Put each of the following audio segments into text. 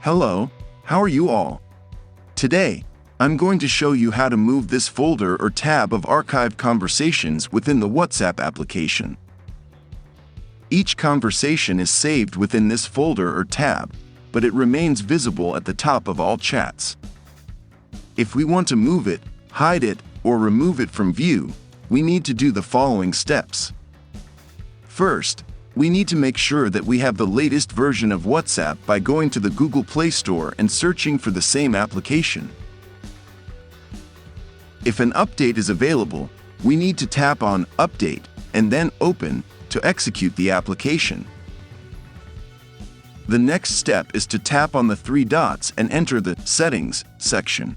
Hello, how are you all? Today, I'm going to show you how to move this folder or tab of archived conversations within the WhatsApp application. Each conversation is saved within this folder or tab, but it remains visible at the top of all chats. If we want to move it, hide it, or remove it from view, we need to do the following steps. First, we need to make sure that we have the latest version of WhatsApp by going to the Google Play Store and searching for the same application. If an update is available, we need to tap on Update and then Open to execute the application. The next step is to tap on the three dots and enter the Settings section.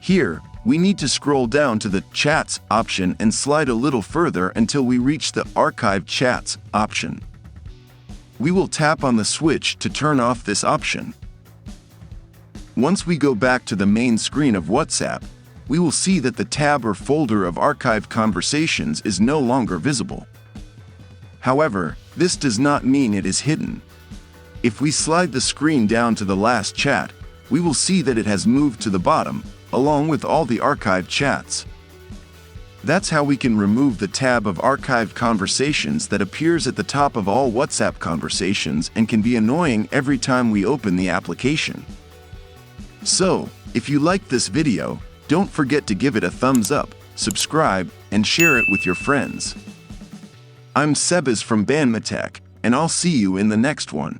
Here, we need to scroll down to the Chats option and slide a little further until we reach the Archive Chats option. We will tap on the switch to turn off this option. Once we go back to the main screen of WhatsApp, we will see that the tab or folder of archived conversations is no longer visible. However, this does not mean it is hidden. If we slide the screen down to the last chat, we will see that it has moved to the bottom, along with all the archived chats. That's how we can remove the tab of archived conversations that appears at the top of all WhatsApp conversations and can be annoying every time we open the application. So, if you liked this video, don't forget to give it a thumbs up, subscribe, and share it with your friends. I'm Sebas from Banmatech, and I'll see you in the next one.